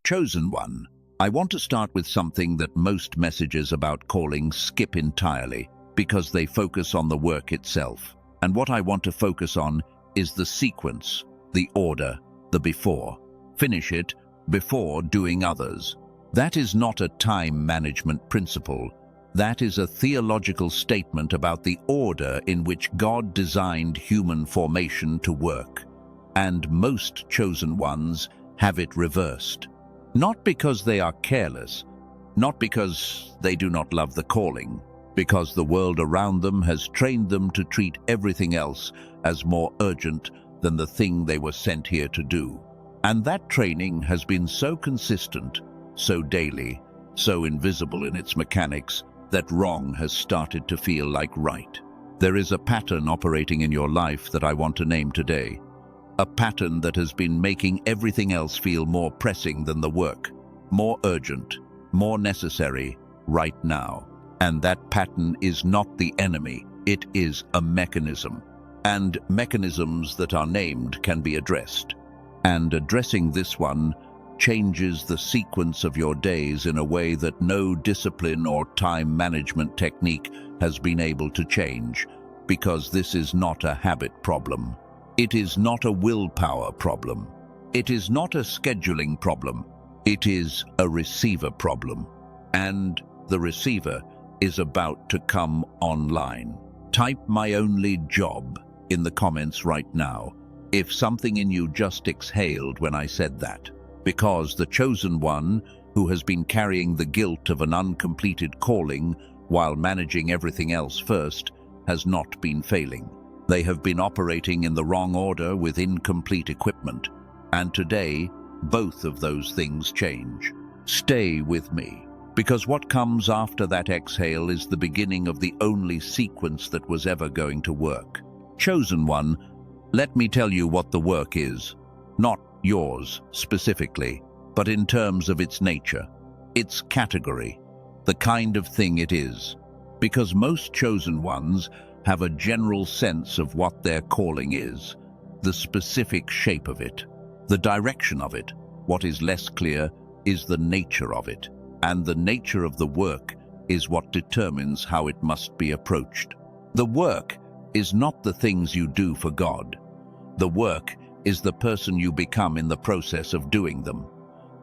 Chosen one. I want to start with something that most messages about calling skip entirely, because they focus on the work itself. And what I want to focus on is the sequence, the order, the before. Finish it before doing others. That is not a time management principle. That is a theological statement about the order in which God designed human formation to work. And most chosen ones have it reversed. Not because they are careless, not because they do not love the calling, because the world around them has trained them to treat everything else as more urgent than the thing they were sent here to do. And that training has been so consistent, so daily, so invisible in its mechanics, that wrong has started to feel like right. There is a pattern operating in your life that I want to name today. A pattern that has been making everything else feel more pressing than the work, more urgent, more necessary right now. And that pattern is not the enemy, it is a mechanism. And mechanisms that are named can be addressed. And addressing this one changes the sequence of your days in a way that no discipline or time management technique has been able to change, because this is not a habit problem. It is not a willpower problem. It is not a scheduling problem. It is a receiver problem. And the receiver is about to come online. Type "my only job" in the comments right now if something in you just exhaled when I said that. Because the chosen one, who has been carrying the guilt of an uncompleted calling while managing everything else first, has not been failing. They have been operating in the wrong order with incomplete equipment. And today, both of those things change. Stay with me, because what comes after that exhale is the beginning of the only sequence that was ever going to work. Chosen one, let me tell you what the work is. Not yours specifically, but in terms of its nature, its category, the kind of thing it is. Because most chosen ones have a general sense of what their calling is, the specific shape of it, the direction of it. What is less clear is the nature of it, and the nature of the work is what determines how it must be approached. The work is not the things you do for God. The work is the person you become in the process of doing them.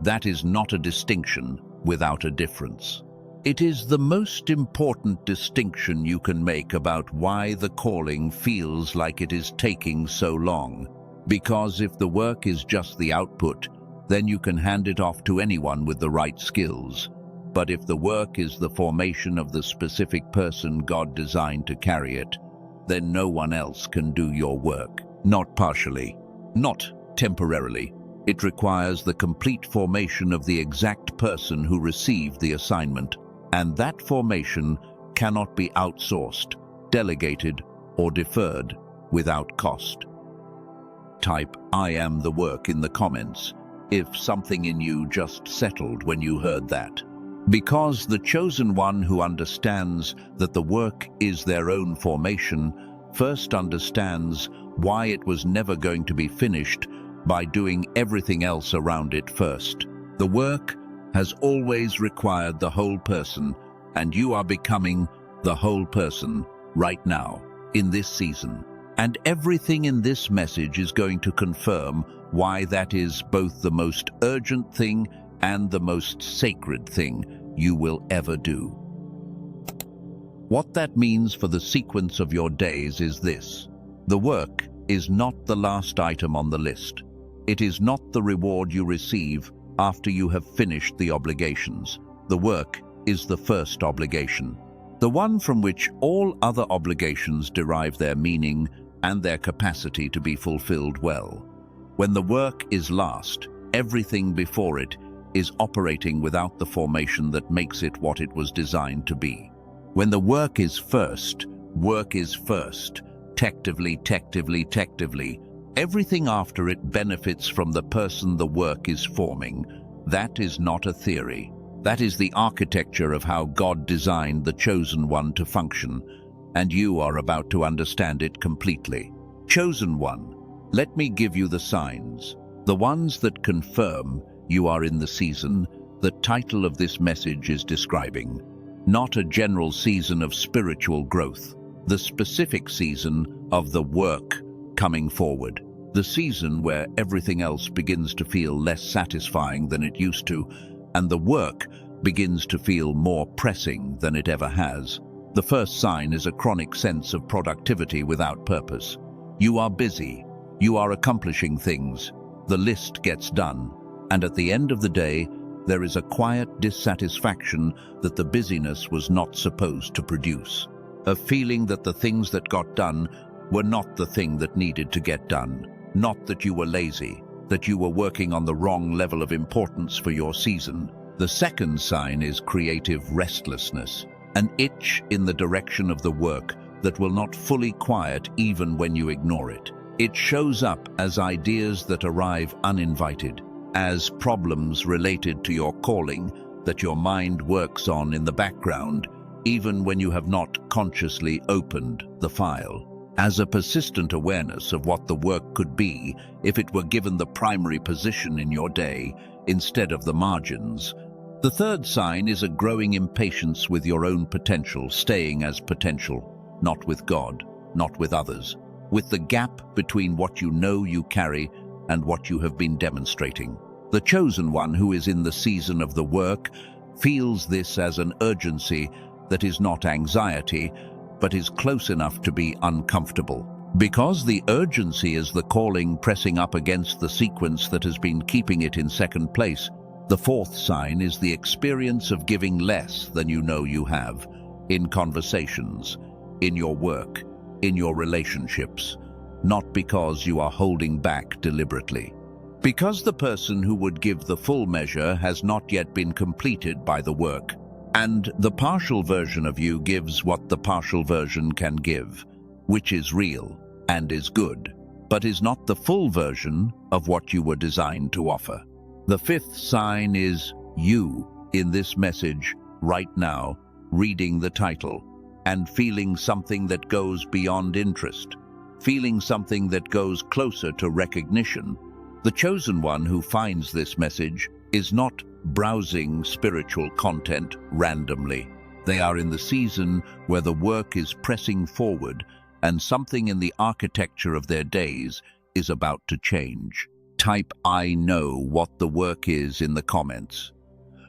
That is not a distinction without a difference. It is the most important distinction you can make about why the calling feels like it is taking so long. Because if the work is just the output, then you can hand it off to anyone with the right skills. But if the work is the formation of the specific person God designed to carry it, then no one else can do your work. Not partially, not temporarily. It requires the complete formation of the exact person who received the assignment. And that formation cannot be outsourced, delegated, or deferred without cost. Type "I am the work" in the comments if something in you just settled when you heard that. Because the chosen one who understands that the work is their own formation first understands why it was never going to be finished by doing everything else around it first. The work has always required the whole person, and you are becoming the whole person right now, in this season. And everything in this message is going to confirm why that is both the most urgent thing and the most sacred thing you will ever do. What that means for the sequence of your days is this. The work is not the last item on the list. It is not the reward you receive after you have finished the obligations. The work is the first obligation, the one from which all other obligations derive their meaning and their capacity to be fulfilled well. When the work is last, everything before it is operating without the formation that makes it what it was designed to be. When the work is first, tectively. Everything after it benefits from the person the work is forming. That is not a theory. That is the architecture of how God designed the chosen one to function, and you are about to understand it completely. Chosen one, let me give you the signs, the ones that confirm you are in the season the title of this message is describing. Not a general season of spiritual growth, the specific season of the work coming forward. The season where everything else begins to feel less satisfying than it used to, and the work begins to feel more pressing than it ever has. The first sign is a chronic sense of productivity without purpose. You are busy, you are accomplishing things, the list gets done, and at the end of the day, there is a quiet dissatisfaction that the busyness was not supposed to produce. A feeling that the things that got done were not the thing that needed to get done. Not that you were lazy, that you were working on the wrong level of importance for your season. The second sign is creative restlessness, an itch in the direction of the work that will not fully quiet even when you ignore it. It shows up as ideas that arrive uninvited, as problems related to your calling that your mind works on in the background, even when you have not consciously opened the file. As a persistent awareness of what the work could be if it were given the primary position in your day instead of the margins. The third sign is a growing impatience with your own potential, staying as potential, not with God, not with others, with the gap between what you know you carry and what you have been demonstrating. The chosen one who is in the season of the work feels this as an urgency that is not anxiety, but is close enough to be uncomfortable. Because the urgency is the calling pressing up against the sequence that has been keeping it in second place. The fourth sign is the experience of giving less than you know you have, in conversations, in your work, in your relationships, not because you are holding back deliberately. Because the person who would give the full measure has not yet been completed by the work, and the partial version of you gives what the partial version can give, which is real and is good, but is not the full version of what you were designed to offer. The fifth sign is you in this message right now, reading the title and feeling something that goes beyond interest, feeling something that goes closer to recognition. The chosen one who finds this message is not browsing spiritual content randomly. They are in the season where the work is pressing forward and something in the architecture of their days is about to change. Type "I know what the work is" in the comments.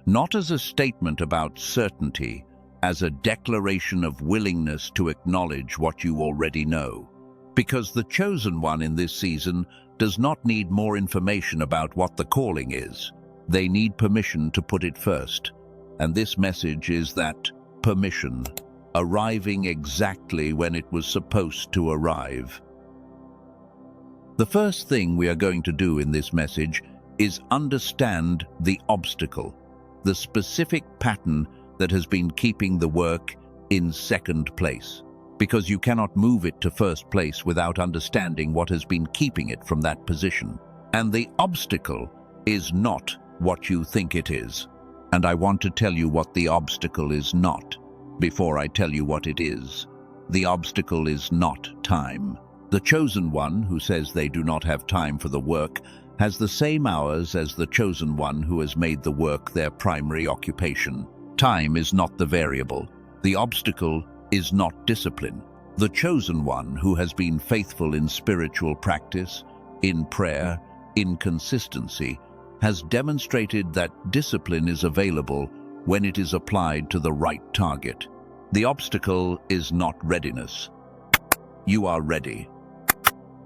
Not as a statement about certainty, as a declaration of willingness to acknowledge what you already know. Because the chosen one in this season does not need more information about what the calling is. They need permission to put it first. And this message is that permission, arriving exactly when it was supposed to arrive. The first thing we are going to do in this message is understand the obstacle, the specific pattern that has been keeping the work in second place. Because you cannot move it to first place without understanding what has been keeping it from that position. And the obstacle is not what you think it is. And I want to tell you what the obstacle is not, before I tell you what it is. The obstacle is not time. The chosen one who says they do not have time for the work has the same hours as the chosen one who has made the work their primary occupation. Time is not the variable. The obstacle is not discipline. The chosen one who has been faithful in spiritual practice, in prayer, in consistency, has demonstrated that discipline is available when it is applied to the right target. The obstacle is not readiness. You are ready.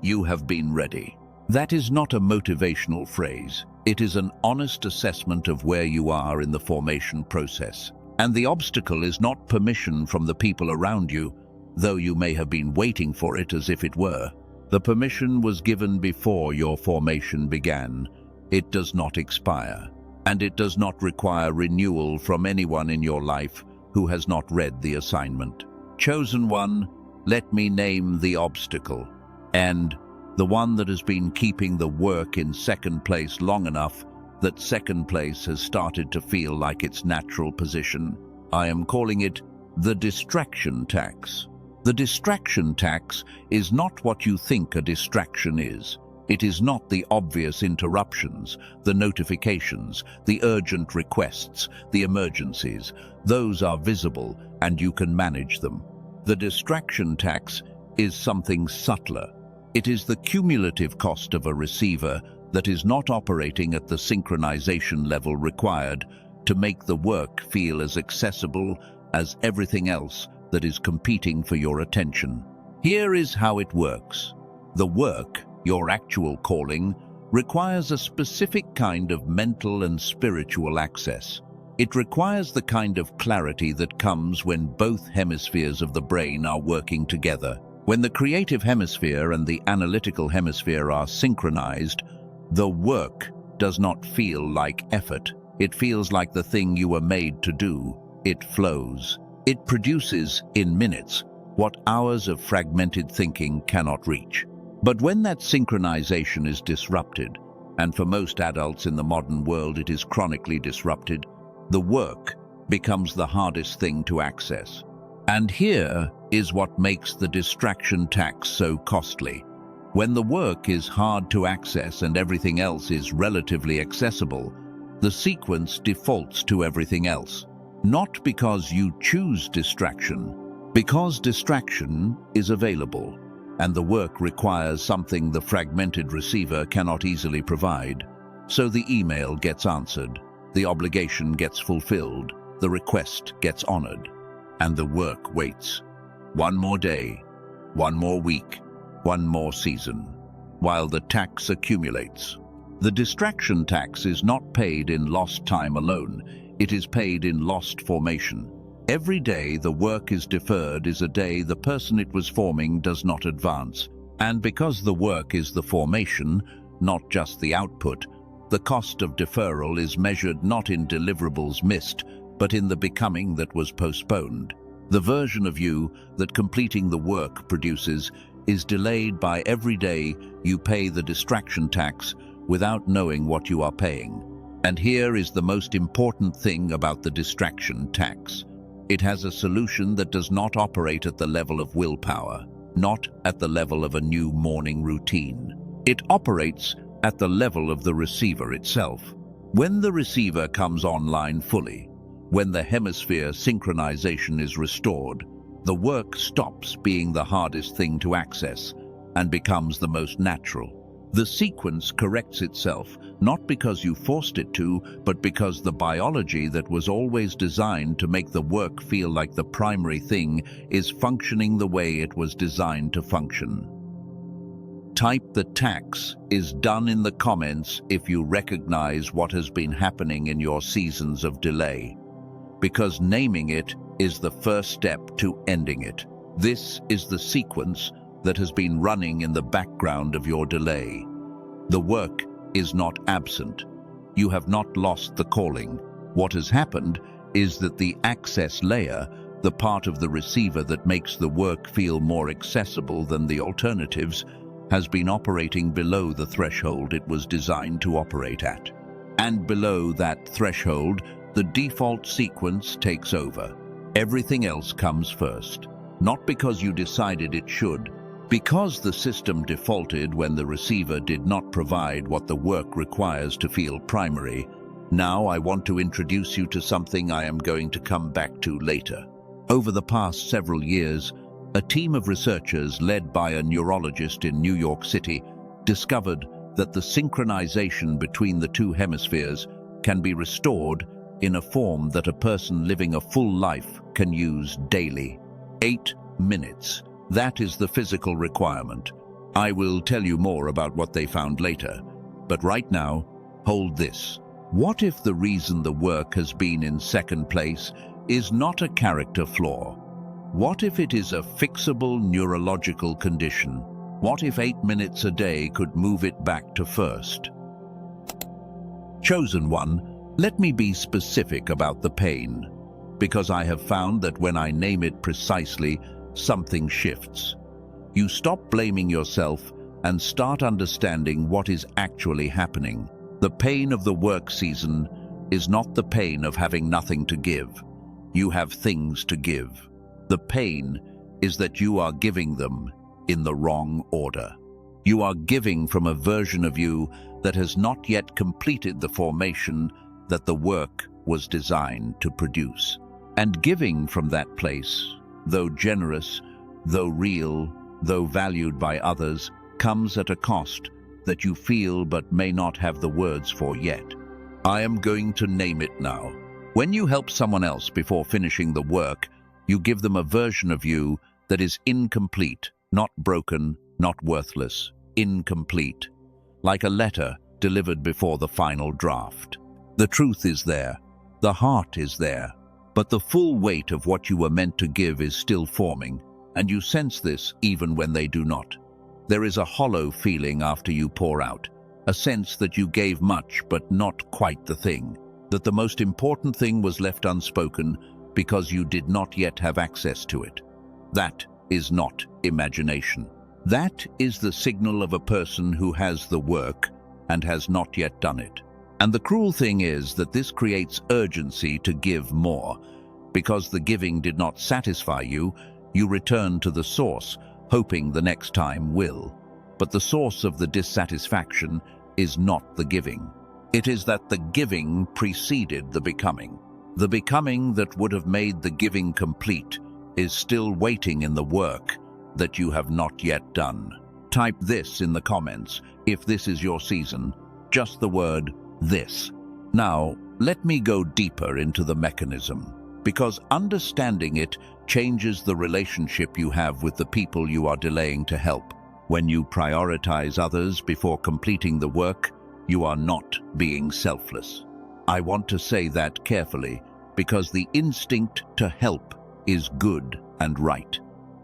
You have been ready. That is not a motivational phrase. It is an honest assessment of where you are in the formation process. And the obstacle is not permission from the people around you, though you may have been waiting for it as if it were. The permission was given before your formation began. It does not expire, and it does not require renewal from anyone in your life who has not read the assignment. Chosen one, let me name the obstacle, and the one that has been keeping the work in second place long enough that second place has started to feel like its natural position. I am calling it the distraction tax. The distraction tax is not what you think a distraction is. It is not the obvious interruptions, the notifications, the urgent requests, the emergencies. Those are visible and you can manage them. The distraction tax is something subtler. It is the cumulative cost of a receiver that is not operating at the synchronization level required to make the work feel as accessible as everything else that is competing for your attention. Here is how it works. The work, your actual calling, requires a specific kind of mental and spiritual access. It requires the kind of clarity that comes when both hemispheres of the brain are working together. When the creative hemisphere and the analytical hemisphere are synchronized, the work does not feel like effort. It feels like the thing you were made to do. It flows. It produces, in minutes, what hours of fragmented thinking cannot reach. But when that synchronization is disrupted, and for most adults in the modern world it is chronically disrupted, the work becomes the hardest thing to access. And here is what makes the distraction tax so costly. When the work is hard to access and everything else is relatively accessible, the sequence defaults to everything else. Not because you choose distraction, because distraction is available, and the work requires something the fragmented receiver cannot easily provide. So the email gets answered, the obligation gets fulfilled, the request gets honored, and the work waits. One more day, one more week, one more season, while the tax accumulates. The distraction tax is not paid in lost time alone, it is paid in lost formation. Every day the work is deferred is a day the person it was forming does not advance. And because the work is the formation, not just the output, the cost of deferral is measured not in deliverables missed, but in the becoming that was postponed. The version of you that completing the work produces is delayed by every day you pay the distraction tax without knowing what you are paying. And here is the most important thing about the distraction tax. It has a solution that does not operate at the level of willpower, not at the level of a new morning routine. It operates at the level of the receiver itself. When the receiver comes online fully, when the hemisphere synchronization is restored, the work stops being the hardest thing to access and becomes the most natural. The sequence corrects itself, not because you forced it to, but because the biology that was always designed to make the work feel like the primary thing is functioning the way it was designed to function. Type the tax is done in the comments if you recognize what has been happening in your seasons of delay, because naming it is the first step to ending it. This is the sequence that has been running in the background of your delay. The work is not absent. You have not lost the calling. What has happened is that the access layer, the part of the receiver that makes the work feel more accessible than the alternatives, has been operating below the threshold it was designed to operate at. And below that threshold, the default sequence takes over. Everything else comes first, not because you decided it should, because the system defaulted when the receiver did not provide what the work requires to feel primary. Now I want to introduce you to something I am going to come back to later. Over the past several years, a team of researchers led by a neurologist in New York City discovered that the synchronization between the two hemispheres can be restored in a form that a person living a full life can use daily. 8 minutes. That is the physical requirement. I will tell you more about what they found later. But right now, hold this. What if the reason the work has been in second place is not a character flaw? What if it is a fixable neurological condition? What if 8 minutes a day could move it back to first? Chosen one, let me be specific about the pain, because I have found that when I name it precisely, something shifts. You stop blaming yourself and start understanding what is actually happening. The pain of the work season is not the pain of having nothing to give. You have things to give. The pain is that you are giving them in the wrong order. You are giving from a version of you that has not yet completed the formation that the work was designed to produce. And giving from that place, though generous, though real, though valued by others, comes at a cost that you feel but may not have the words for yet. I am going to name it now. When you help someone else before finishing the work, you give them a version of you that is incomplete, not broken, not worthless, incomplete, like a letter delivered before the final draft. The truth is there, the heart is there, but the full weight of what you were meant to give is still forming, and you sense this even when they do not. There is a hollow feeling after you pour out, a sense that you gave much but not quite the thing, that the most important thing was left unspoken because you did not yet have access to it. That is not imagination. That is the signal of a person who has the work and has not yet done it. And the cruel thing is that this creates urgency to give more. Because the giving did not satisfy you, you return to the source, hoping the next time will. But the source of the dissatisfaction is not the giving. It is that the giving preceded the becoming. The becoming that would have made the giving complete is still waiting in the work that you have not yet done. Type this in the comments if this is your season, just the word this. Now, let me go deeper into the mechanism, because understanding it changes the relationship you have with the people you are delaying to help. When you prioritize others before completing the work, you are not being selfless. I want to say that carefully, because the instinct to help is good and right.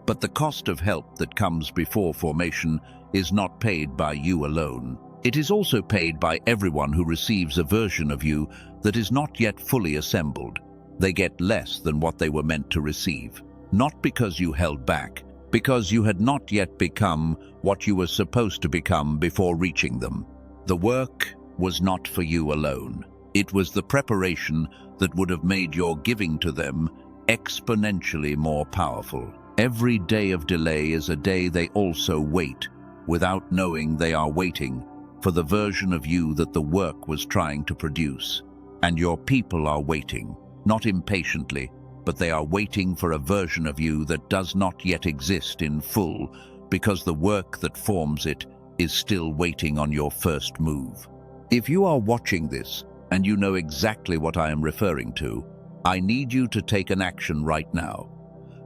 But the cost of help that comes before formation is not paid by you alone. It is also paid by everyone who receives a version of you that is not yet fully assembled. They get less than what they were meant to receive. Not because you held back, because you had not yet become what you were supposed to become before reaching them. The work was not for you alone. It was the preparation that would have made your giving to them exponentially more powerful. Every day of delay is a day they also wait, without knowing they are waiting, for the version of you that the work was trying to produce. And your people are waiting, not impatiently, but they are waiting for a version of you that does not yet exist in full, because the work that forms it is still waiting on your first move. If you are watching this, and you know exactly what I am referring to, I need you to take an action right now.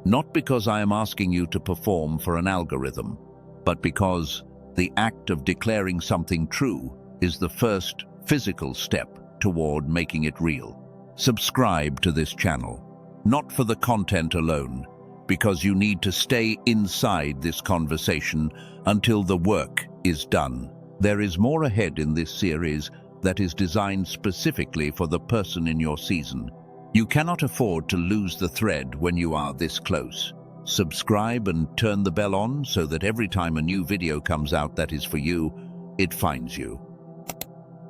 Not because I am asking you to perform for an algorithm, but because the act of declaring something true is the first physical step toward making it real. Subscribe to this channel, not for the content alone, because you need to stay inside this conversation until the work is done. There is more ahead in this series that is designed specifically for the person in your season. You cannot afford to lose the thread when you are this close. Subscribe and turn the bell on so that every time a new video comes out that is for you, it finds you.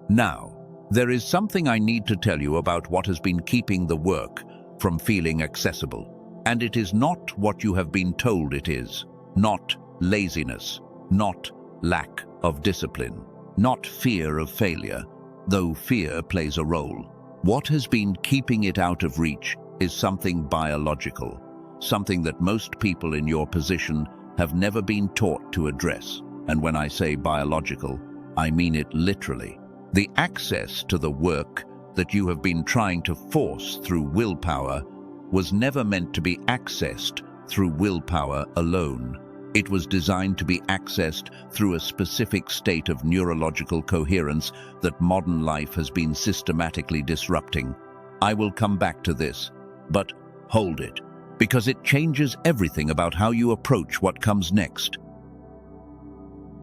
Now, there is something I need to tell you about what has been keeping the work from feeling accessible. And it is not what you have been told it is. Not laziness, not lack of discipline, not fear of failure, though fear plays a role. What has been keeping it out of reach is something biological, something that most people in your position have never been taught to address. And when I say biological, I mean it literally. The access to the work that you have been trying to force through willpower was never meant to be accessed through willpower alone. It was designed to be accessed through a specific state of neurological coherence that modern life has been systematically disrupting. I will come back to this, but hold it, because it changes everything about how you approach what comes next.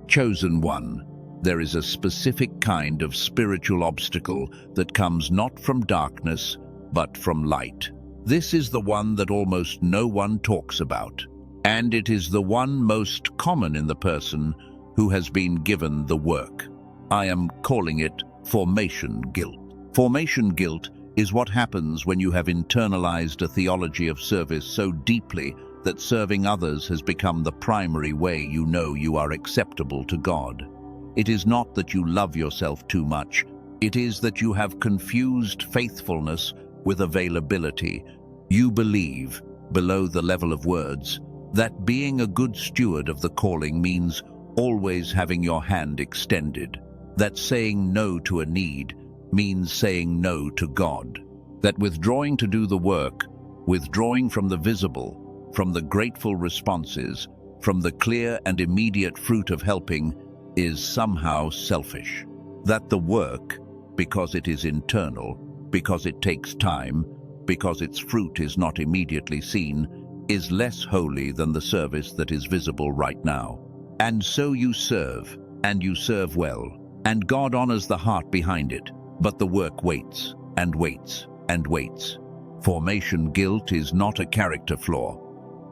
Chosen one. There is a specific kind of spiritual obstacle that comes not from darkness, but from light. This is the one that almost no one talks about. And it is the one most common in the person who has been given the work. I am calling it formation guilt. Formation guilt is what happens when you have internalized a theology of service so deeply that serving others has become the primary way you know you are acceptable to God. It is not that you love yourself too much. It is that you have confused faithfulness with availability. You believe, below the level of words, that being a good steward of the calling means always having your hand extended, that saying no to a need means saying no to God, that withdrawing to do the work, withdrawing from the visible, from the grateful responses, from the clear and immediate fruit of helping, is somehow selfish, that the work, because it is internal, because it takes time, because its fruit is not immediately seen, is less holy than the service that is visible right now. And so you serve, and you serve well, and God honors the heart behind it, but the work waits, and waits, and waits. Formation guilt is not a character flaw.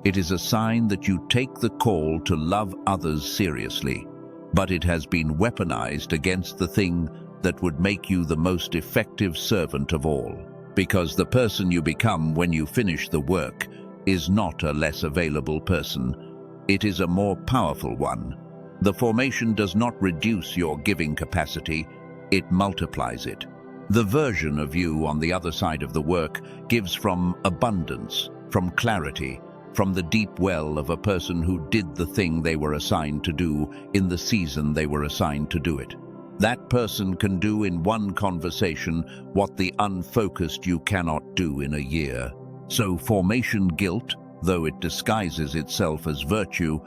It is a sign that you take the call to love others seriously, but it has been weaponized against the thing that would make you the most effective servant of all. Because the person you become when you finish the work is not a less available person. It is a more powerful one. The formation does not reduce your giving capacity, it multiplies it. The version of you on the other side of the work gives from abundance, from clarity, from the deep well of a person who did the thing they were assigned to do in the season they were assigned to do it. That person can do in one conversation what the unfocused you cannot do in a year. So formation guilt, though it disguises itself as virtue,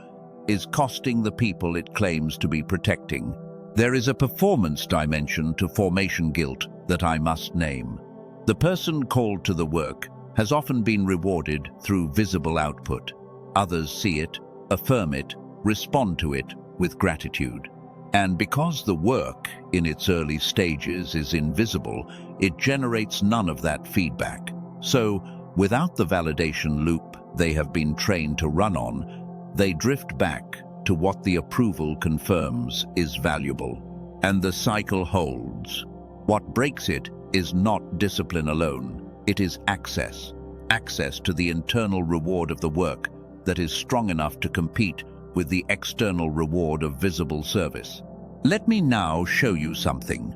is costing the people it claims to be protecting. There is a performance dimension to formation guilt that I must name. The person called to the work has often been rewarded through visible output. Others see it, affirm it, respond to it with gratitude. And because the work, in its early stages, is invisible, it generates none of that feedback. So, without the validation loop they have been trained to run on, they drift back to what the approval confirms is valuable. And the cycle holds. What breaks it is not discipline alone. It is access. Access to the internal reward of the work that is strong enough to compete with the external reward of visible service. Let me now show you something.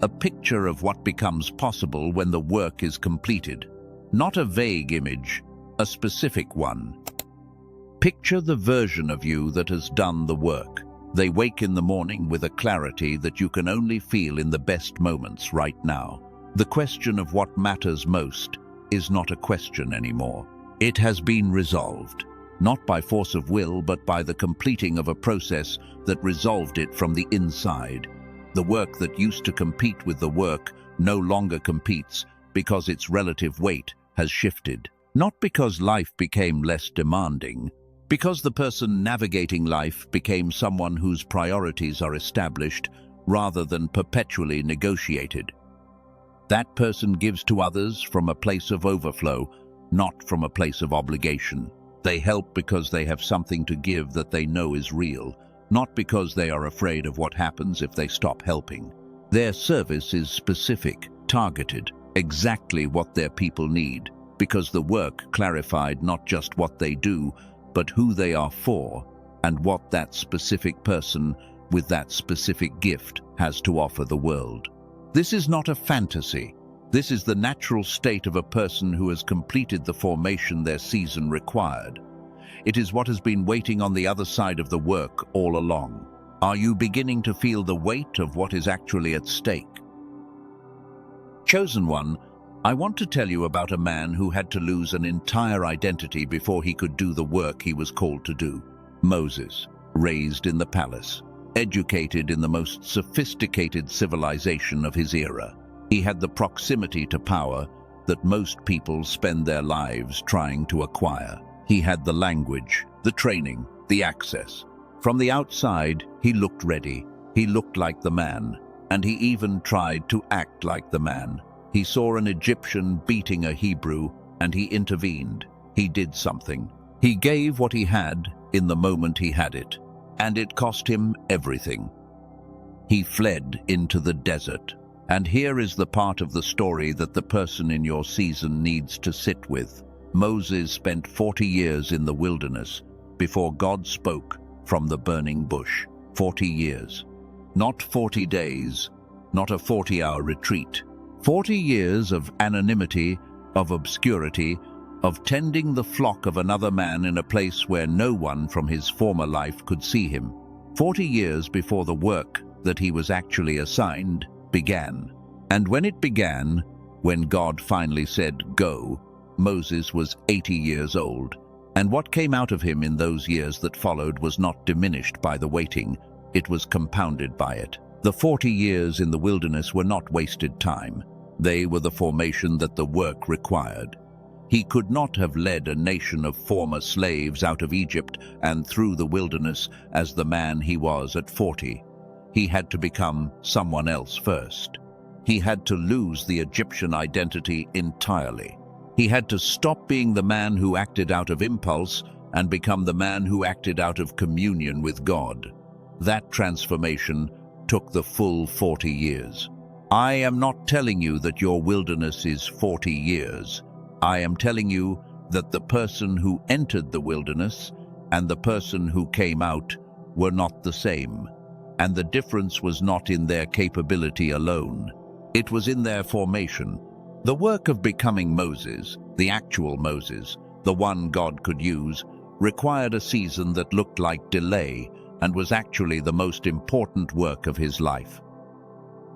A picture of what becomes possible when the work is completed. Not a vague image, a specific one. Picture the version of you that has done the work. They wake in the morning with a clarity that you can only feel in the best moments right now. The question of what matters most is not a question anymore. It has been resolved, not by force of will, but by the completing of a process that resolved it from the inside. The work that used to compete with the work no longer competes because its relative weight has shifted. Not because life became less demanding, because the person navigating life became someone whose priorities are established rather than perpetually negotiated. That person gives to others from a place of overflow, not from a place of obligation. They help because they have something to give that they know is real, not because they are afraid of what happens if they stop helping. Their service is specific, targeted, exactly what their people need, because the work clarified not just what they do, but who they are for, and what that specific person with that specific gift has to offer the world. This is not a fantasy. This is the natural state of a person who has completed the formation their season required. It is what has been waiting on the other side of the work all along. Are you beginning to feel the weight of what is actually at stake? Chosen one, I want to tell you about a man who had to lose an entire identity before he could do the work he was called to do. Moses, raised in the palace, educated in the most sophisticated civilization of his era. He had the proximity to power that most people spend their lives trying to acquire. He had the language, the training, the access. From the outside, he looked ready. He looked like the man, and he even tried to act like the man. He saw an Egyptian beating a Hebrew, and he intervened. He did something. He gave what he had in the moment he had it, and it cost him everything. He fled into the desert. And here is the part of the story that the person in your season needs to sit with. Moses spent 40 years in the wilderness before God spoke from the burning bush. 40 years. Not 40 days, not a 40-hour retreat. 40 years of anonymity, of obscurity, of tending the flock of another man in a place where no one from his former life could see him. 40 years before the work that he was actually assigned began. And when it began, when God finally said, "Go," Moses was 80 years old. And what came out of him in those years that followed was not diminished by the waiting, it was compounded by it. The 40 years in the wilderness were not wasted time. They were the formation that the work required. He could not have led a nation of former slaves out of Egypt and through the wilderness as the man he was at 40. He had to become someone else first. He had to lose the Egyptian identity entirely. He had to stop being the man who acted out of impulse and become the man who acted out of communion with God. That transformation took the full 40 years. I am not telling you that your wilderness is 40 years. I am telling you that the person who entered the wilderness and the person who came out were not the same. And the difference was not in their capability alone. It was in their formation. The work of becoming Moses, the actual Moses, the one God could use, required a season that looked like delay and was actually the most important work of his life.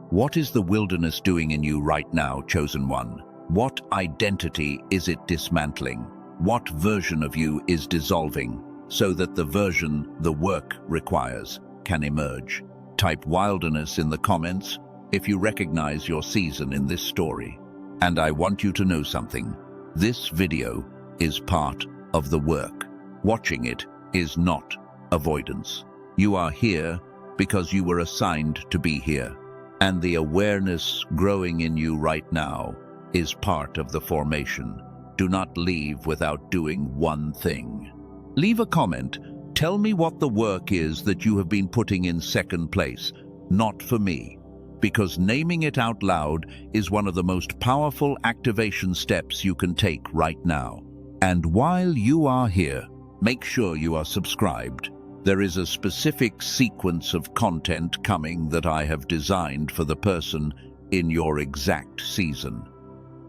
What is the wilderness doing in you right now, chosen one? What identity is it dismantling? What version of you is dissolving so that the version the work requires can emerge? Type wilderness in the comments if you recognize your season in this story. And I want you to know something. This video is part of the work. Watching it is not avoidance. You are here because you were assigned to be here. And the awareness growing in you right now is part of the formation. Do not leave without doing one thing. Leave a comment. Tell me what the work is that you have been putting in second place, not for me. Because naming it out loud is one of the most powerful activation steps you can take right now. And while you are here, make sure you are subscribed. There is a specific sequence of content coming that I have designed for the person in your exact season.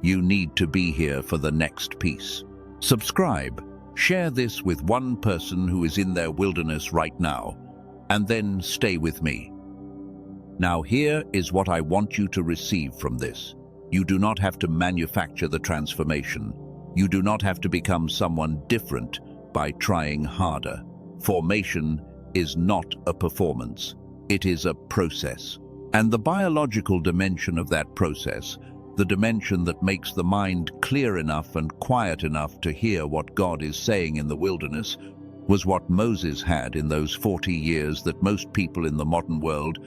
You need to be here for the next piece. Subscribe. Share this with one person who is in their wilderness right now, and then stay with me. Now here is what I want you to receive from this. You do not have to manufacture the transformation. You do not have to become someone different by trying harder. Formation is not a performance. It is a process. And the biological dimension of that process, the dimension that makes the mind clear enough and quiet enough to hear what God is saying in the wilderness, was what Moses had in those 40 years that most people in the modern world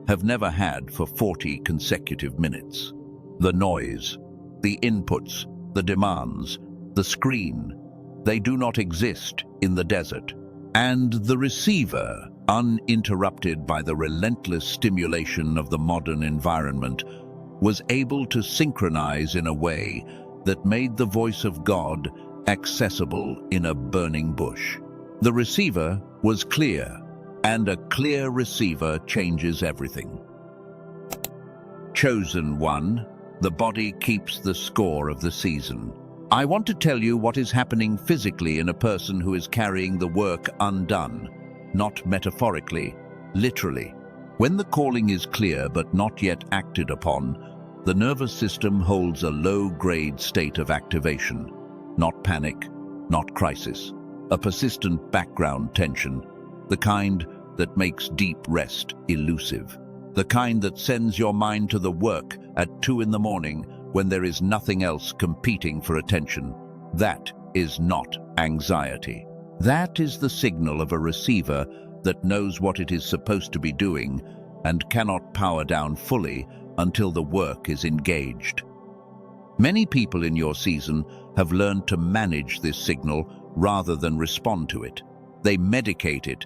have never had for 40 consecutive minutes. The noise, the inputs, the demands, the screen, they do not exist in the desert. And the receiver, uninterrupted by the relentless stimulation of the modern environment, was able to synchronize in a way that made the voice of God accessible in a burning bush. The receiver was clear, and a clear receiver changes everything. Chosen one, the body keeps the score of the season. I want to tell you what is happening physically in a person who is carrying the work undone, not metaphorically, literally. When the calling is clear but not yet acted upon, the nervous system holds a low-grade state of activation, not panic, not crisis, a persistent background tension, the kind that makes deep rest elusive, the kind that sends your mind to the work at 2 in the morning when there is nothing else competing for attention. That is not anxiety. That is the signal of a receiver that knows what it is supposed to be doing and cannot power down fully until the work is engaged. Many people in your season have learned to manage this signal rather than respond to it. They medicate it,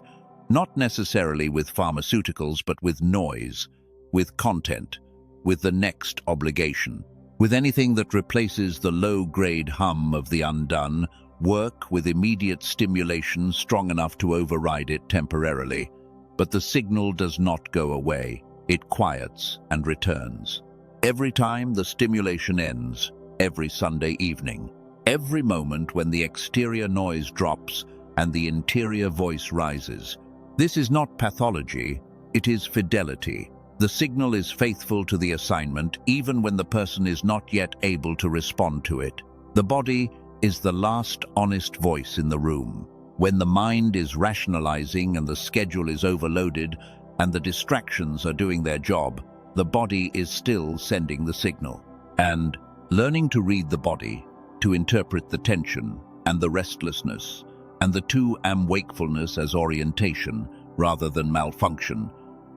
not necessarily with pharmaceuticals, but with noise, with content, with the next obligation, With anything that replaces the low-grade hum of the undone, work with immediate stimulation strong enough to override it temporarily. But the signal does not go away. It quiets and returns. Every time the stimulation ends, every Sunday evening, every moment when the exterior noise drops and the interior voice rises. This is not pathology, it is fidelity. The signal is faithful to the assignment even when the person is not yet able to respond to it. The body is the last honest voice in the room. When the mind is rationalizing and the schedule is overloaded and the distractions are doing their job, the body is still sending the signal. And learning to read the body, to interpret the tension and the restlessness, and the to wakefulness as orientation rather than malfunction,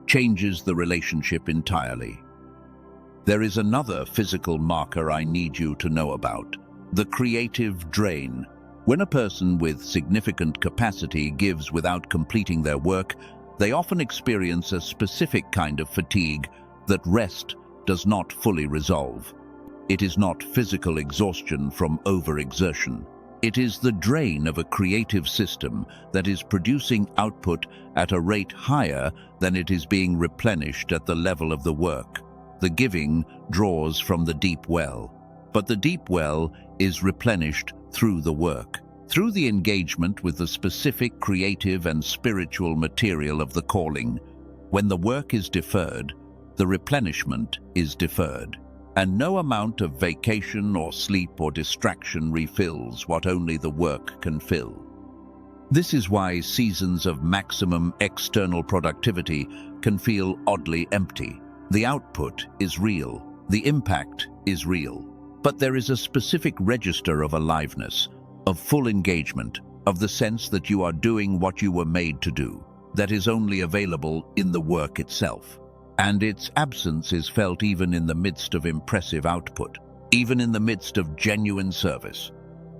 changes the relationship entirely. There is another physical marker I need you to know about: the creative drain. When a person with significant capacity gives without completing their work, they often experience a specific kind of fatigue that rest does not fully resolve. It is not physical exhaustion from overexertion. It is the drain of a creative system that is producing output at a rate higher than it is being replenished at the level of the work. The giving draws from the deep well, but the deep well is replenished through the work, through the engagement with the specific creative and spiritual material of the calling. When the work is deferred, the replenishment is deferred, and no amount of vacation or sleep or distraction refills what only the work can fill. This is why seasons of maximum external productivity can feel oddly empty. The output is real, the impact is real, but there is a specific register of aliveness, of full engagement, of the sense that you are doing what you were made to do, that is only available in the work itself. And its absence is felt even in the midst of impressive output, even in the midst of genuine service,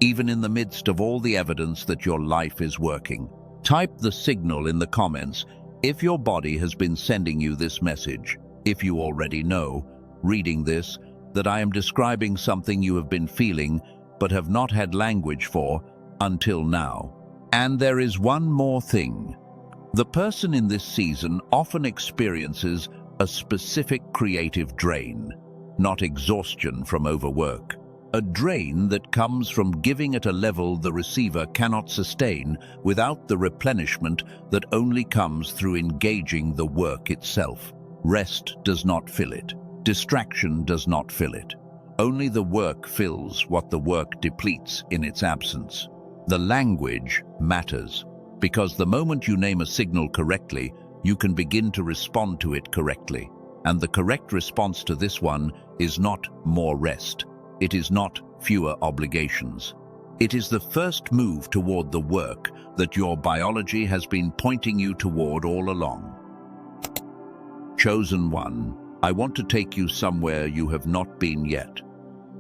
even in the midst of all the evidence that your life is working. Type the signal in the comments if your body has been sending you this message. If you already know, reading this, that I am describing something you have been feeling but have not had language for until now. And there is one more thing. The person in this season often experiences a specific creative drain, not exhaustion from overwork. A drain that comes from giving at a level the receiver cannot sustain without the replenishment that only comes through engaging the work itself. Rest does not fill it. Distraction does not fill it. Only the work fills what the work depletes in its absence. The language matters, because the moment you name a signal correctly, you can begin to respond to it correctly. And the correct response to this one is not more rest. It is not fewer obligations. It is the first move toward the work that your biology has been pointing you toward all along. Chosen one, I want to take you somewhere you have not been yet.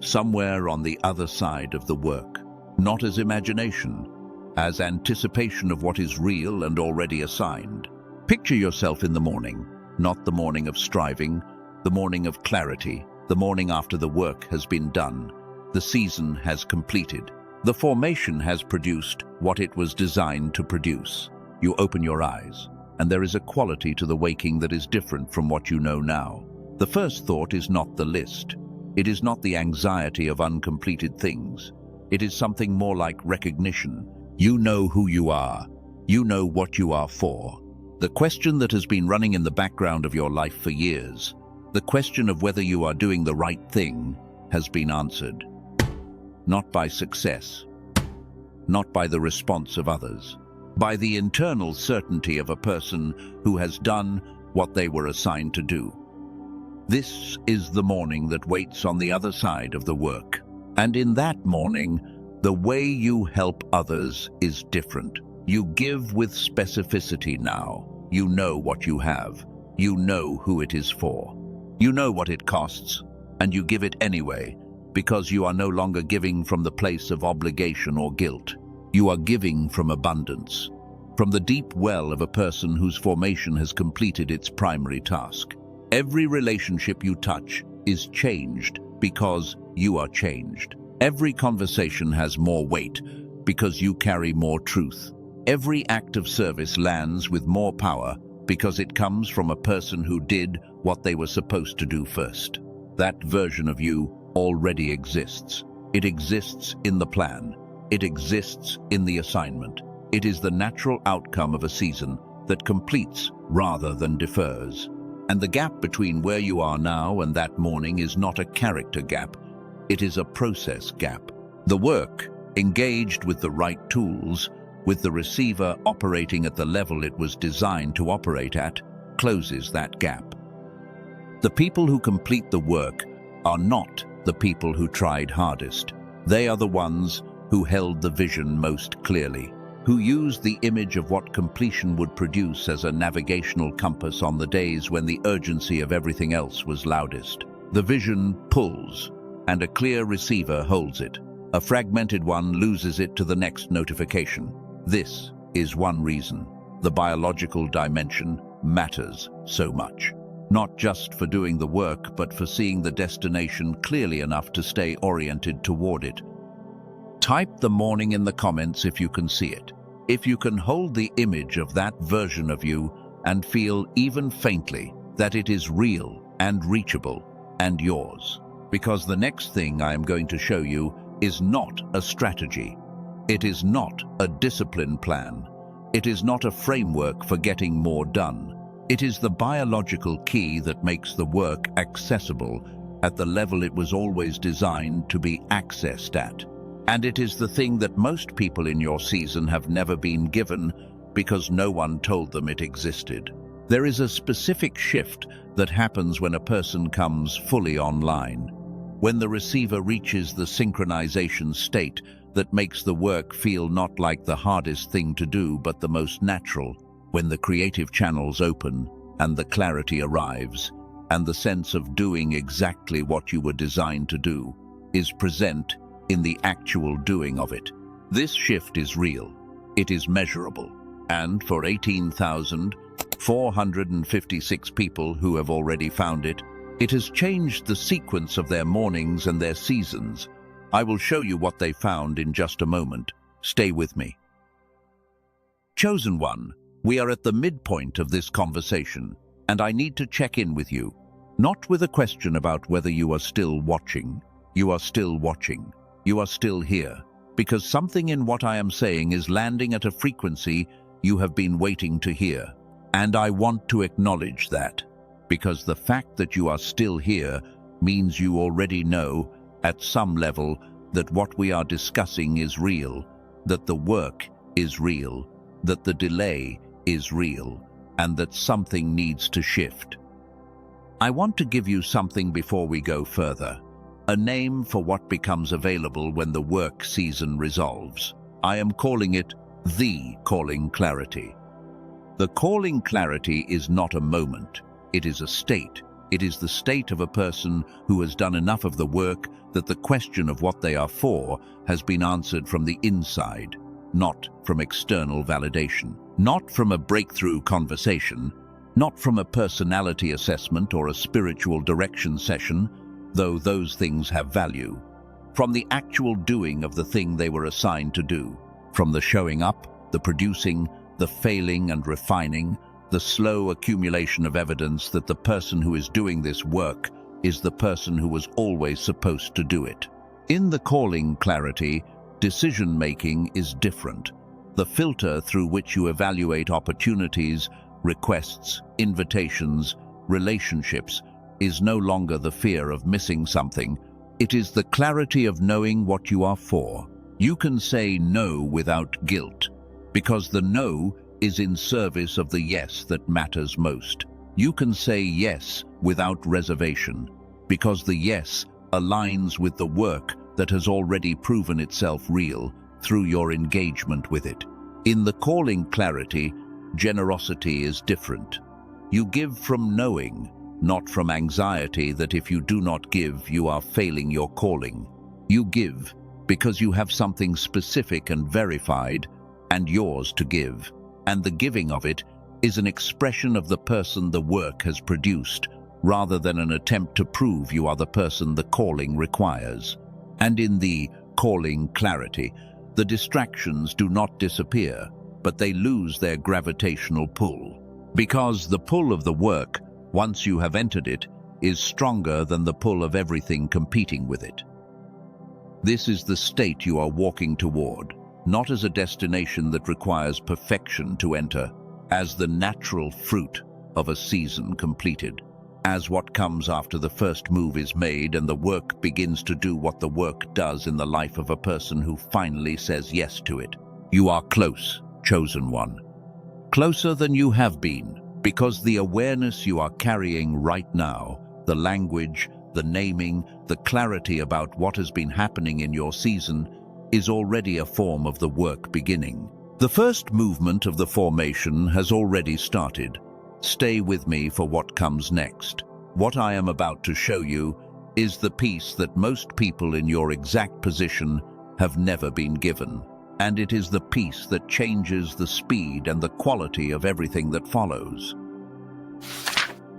Somewhere on the other side of the work. Not as imagination, as anticipation of what is real and already assigned. Picture yourself in the morning, not the morning of striving, the morning of clarity, the morning after the work has been done, the season has completed, the formation has produced what it was designed to produce. You open your eyes, and there is a quality to the waking that is different from what you know now. The first thought is not the list. It is not the anxiety of uncompleted things. It is something more like recognition. You know who you are. You know what you are for. The question that has been running in the background of your life for years, the question of whether you are doing the right thing, has been answered. Not by success, not by the response of others, by the internal certainty of a person who has done what they were assigned to do. This is the morning that waits on the other side of the work. And in that morning, the way you help others is different. You give with specificity now. You know what you have. You know who it is for. You know what it costs, and you give it anyway, because you are no longer giving from the place of obligation or guilt. You are giving from abundance, from the deep well of a person whose formation has completed its primary task. Every relationship you touch is changed because you are changed. Every conversation has more weight because you carry more truth. Every act of service lands with more power because it comes from a person who did what they were supposed to do first. That version of you already exists. It exists in the plan. It exists in the assignment. It is the natural outcome of a season that completes rather than defers. And the gap between where you are now and that morning is not a character gap. It is a process gap. The work, engaged with the right tools, with the receiver operating at the level it was designed to operate at, closes that gap. The people who complete the work are not the people who tried hardest. They are the ones who held the vision most clearly, who used the image of what completion would produce as a navigational compass on the days when the urgency of everything else was loudest. The vision pulls, and a clear receiver holds it. A fragmented one loses it to the next notification. This is one reason the biological dimension matters so much. Not just for doing the work, but for seeing the destination clearly enough to stay oriented toward it. Type the morning in the comments if you can see it. If you can hold the image of that version of you and feel even faintly that it is real and reachable and yours. Because the next thing I am going to show you is not a strategy. It is not a discipline plan. It is not a framework for getting more done. It is the biological key that makes the work accessible at the level it was always designed to be accessed at. And it is the thing that most people in your season have never been given because no one told them it existed. There is a specific shift that happens when a person comes fully online. When the receiver reaches the synchronization state that makes the work feel not like the hardest thing to do but the most natural. When the creative channels open and the clarity arrives and the sense of doing exactly what you were designed to do is present in the actual doing of it. This shift is real. It is measurable. And for 18,456 people who have already found it, it has changed the sequence of their mornings and their seasons. I will show you what they found in just a moment. Stay with me. Chosen one, we are at the midpoint of this conversation, and I need to check in with you. Not with a question about whether you are still watching. You are still watching. You are still here, because something in what I am saying is landing at a frequency you have been waiting to hear. And I want to acknowledge that, because the fact that you are still here means you already know, at some level, that what we are discussing is real, that the work is real, that the delay is real, and that something needs to shift. I want to give you something before we go further. A name for what becomes available when the work season resolves. I am calling it the calling clarity. The calling clarity is not a moment. It is a state. It is the state of a person who has done enough of the work that the question of what they are for has been answered from the inside, not from external validation, not from a breakthrough conversation, not from a personality assessment or a spiritual direction session, though those things have value, from the actual doing of the thing they were assigned to do, from the showing up, the producing, the failing and refining, the slow accumulation of evidence that the person who is doing this work is the person who was always supposed to do it. In the calling clarity, decision-making is different. The filter through which you evaluate opportunities, requests, invitations, relationships is no longer the fear of missing something. It is the clarity of knowing what you are for. You can say no without guilt, because the no is in service of the yes that matters most. You can say yes without reservation, because the yes aligns with the work that has already proven itself real through your engagement with it. In the calling clarity, generosity is different. You give from knowing, not from anxiety that if you do not give, you are failing your calling. You give because you have something specific and verified and yours to give, and the giving of it is an expression of the person the work has produced, rather than an attempt to prove you are the person the calling requires. And in the calling clarity, the distractions do not disappear, but they lose their gravitational pull. Because the pull of the work, once you have entered it, is stronger than the pull of everything competing with it. This is the state you are walking toward, not as a destination that requires perfection to enter, as the natural fruit of a season completed, as what comes after the first move is made and the work begins to do what the work does in the life of a person who finally says yes to it. You are close, chosen one. Closer than you have been, because the awareness you are carrying right now, the language, the naming, the clarity about what has been happening in your season, is already a form of the work beginning. The first movement of the formation has already started. Stay with me for what comes next. What I am about to show you is the piece that most people in your exact position have never been given. And it is the piece that changes the speed and the quality of everything that follows.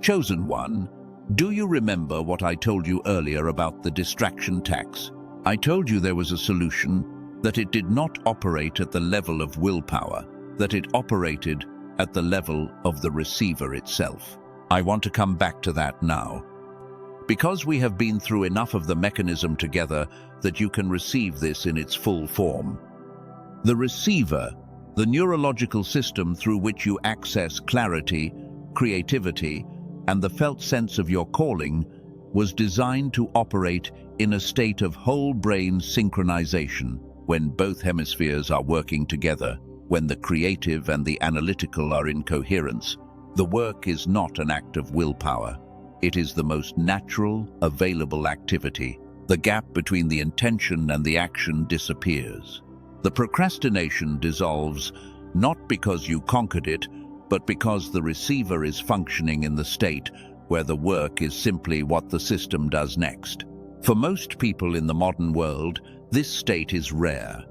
Chosen one, do you remember what I told you earlier about the distraction tax? I told you there was a solution, that it did not operate at the level of willpower, that it operated at the level of the receiver itself. I want to come back to that now, because we have been through enough of the mechanism together that you can receive this in its full form. The receiver, the neurological system through which you access clarity, creativity, and the felt sense of your calling, was designed to operate in a state of whole-brain synchronization when both hemispheres are working together, when the creative and the analytical are in coherence. The work is not an act of willpower. It is the most natural, available activity. The gap between the intention and the action disappears. The procrastination dissolves, not because you conquered it, but because the receiver is functioning in the state where the work is simply what the system does next. For most people in the modern world, this state is rare.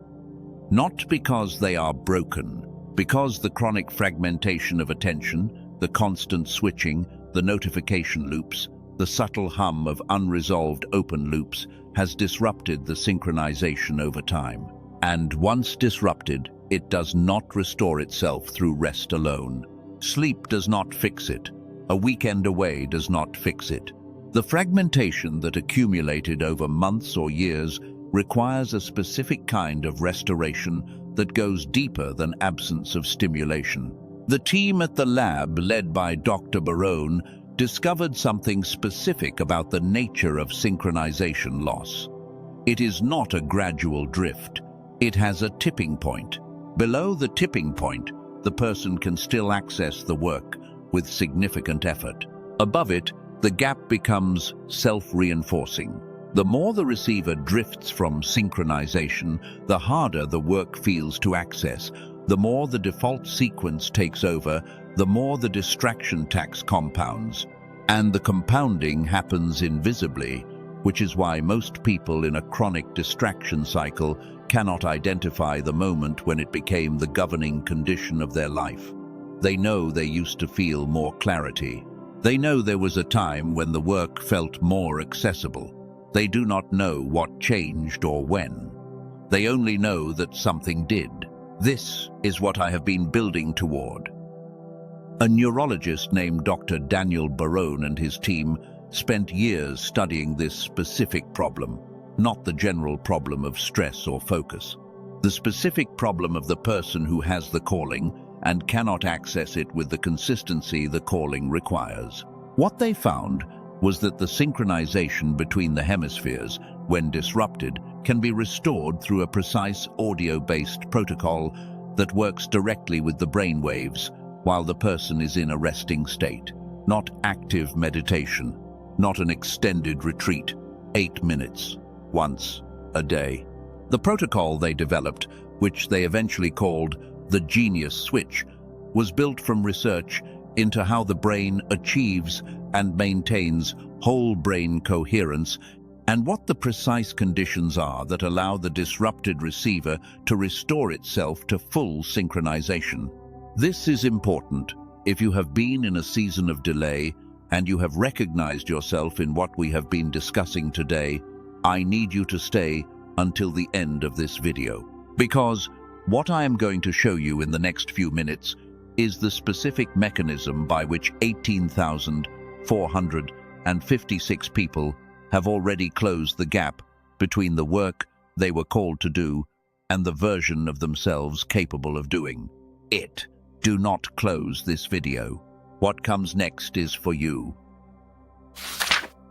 Not because they are broken, because the chronic fragmentation of attention, the constant switching, the notification loops, the subtle hum of unresolved open loops has disrupted the synchronization over time. And once disrupted, it does not restore itself through rest alone. Sleep does not fix it. A weekend away does not fix it. The fragmentation that accumulated over months or years requires a specific kind of restoration that goes deeper than absence of stimulation. The team at the lab, led by Dr. Barone, discovered something specific about the nature of synchronization loss. It is not a gradual drift. It has a tipping point. Below the tipping point, the person can still access the work with significant effort. Above it, the gap becomes self-reinforcing. The more the receiver drifts from synchronization, the harder the work feels to access. The more the default sequence takes over, the more the distraction tax compounds. And the compounding happens invisibly, which is why most people in a chronic distraction cycle cannot identify the moment when it became the governing condition of their life. They know they used to feel more clarity. They know there was a time when the work felt more accessible. They do not know what changed or when. They only know that something did. This is what I have been building toward. A neurologist named Dr. Daniel Barone and his team spent years studying this specific problem, not the general problem of stress or focus. The specific problem of the person who has the calling and cannot access it with the consistency the calling requires. What they found was that the synchronization between the hemispheres, when disrupted, can be restored through a precise audio-based protocol that works directly with the brain waves while the person is in a resting state. Not active meditation, not an extended retreat, 8 minutes, once a day. The protocol they developed, which they eventually called the Genius Switch, was built from research into how the brain achieves and maintains whole brain coherence and what the precise conditions are that allow the disrupted receiver to restore itself to full synchronization. This is important if you have been in a season of delay, and you have recognized yourself in what we have been discussing today, I need you to stay until the end of this video. Because what I am going to show you in the next few minutes is the specific mechanism by which 18,456 people have already closed the gap between the work they were called to do and the version of themselves capable of doing it. Do not close this video. What comes next is for you.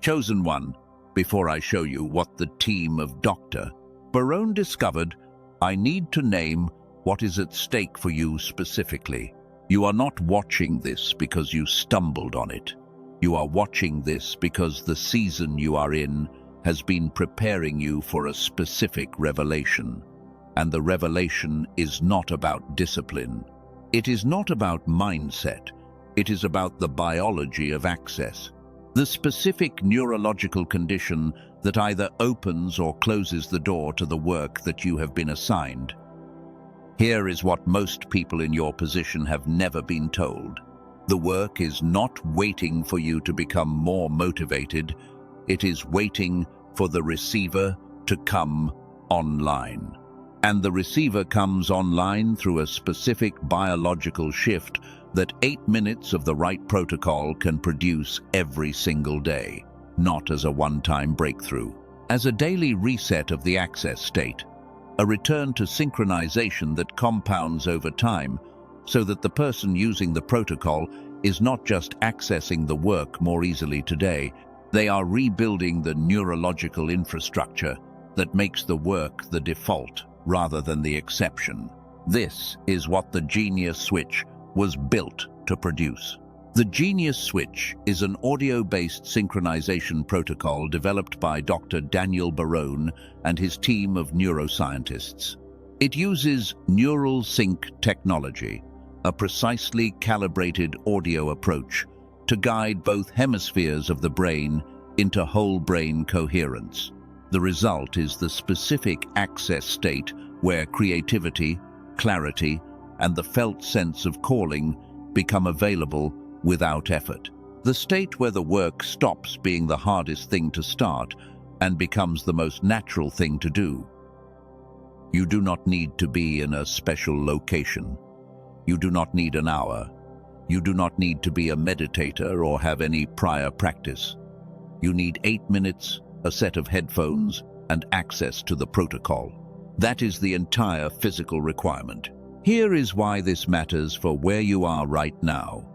Chosen one, before I show you what the team of Dr. Barone discovered, I need to name what is at stake for you specifically. You are not watching this because you stumbled on it. You are watching this because the season you are in has been preparing you for a specific revelation. And the revelation is not about discipline. It is not about mindset. It is about the biology of access. The specific neurological condition that either opens or closes the door to the work that you have been assigned. Here is what most people in your position have never been told. The work is not waiting for you to become more motivated. It is waiting for the receiver to come online. And the receiver comes online through a specific biological shift that 8 minutes of the right protocol can produce every single day, not as a one-time breakthrough. As a daily reset of the access state, a return to synchronization that compounds over time so that the person using the protocol is not just accessing the work more easily today, they are rebuilding the neurological infrastructure that makes the work the default rather than the exception. This is what the Genius Switch was built to produce. The Genius Switch is an audio-based synchronization protocol developed by Dr. Daniel Barone and his team of neuroscientists. It uses neural sync technology, a precisely calibrated audio approach, to guide both hemispheres of the brain into whole brain coherence. The result is the specific access state where creativity, clarity, and the felt sense of calling become available without effort. The state where the work stops being the hardest thing to start and becomes the most natural thing to do. You do not need to be in a special location. You do not need an hour. You do not need to be a meditator or have any prior practice. You need 8 minutes, a set of headphones, and access to the protocol. That is the entire physical requirement. Here is why this matters for where you are right now.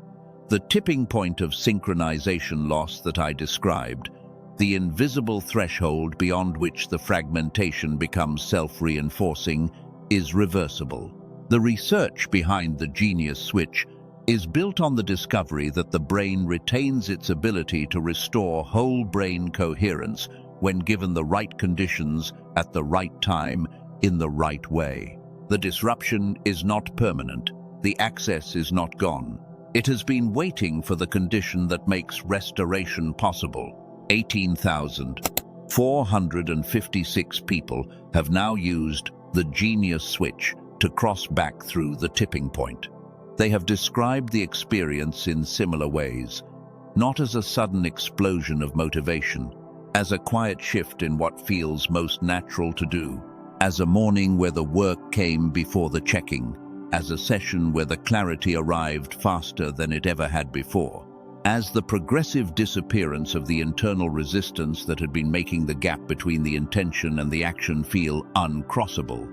The tipping point of synchronization loss that I described, the invisible threshold beyond which the fragmentation becomes self-reinforcing, is reversible. The research behind the Genius Switch is built on the discovery that the brain retains its ability to restore whole brain coherence when given the right conditions at the right time in the right way. The disruption is not permanent. The access is not gone. It has been waiting for the condition that makes restoration possible. 18,456 people have now used the Genius Switch to cross back through the tipping point. They have described the experience in similar ways, not as a sudden explosion of motivation, as a quiet shift in what feels most natural to do, as a morning where the work came before the checking, as a session where the clarity arrived faster than it ever had before, as the progressive disappearance of the internal resistance that had been making the gap between the intention and the action feel uncrossable.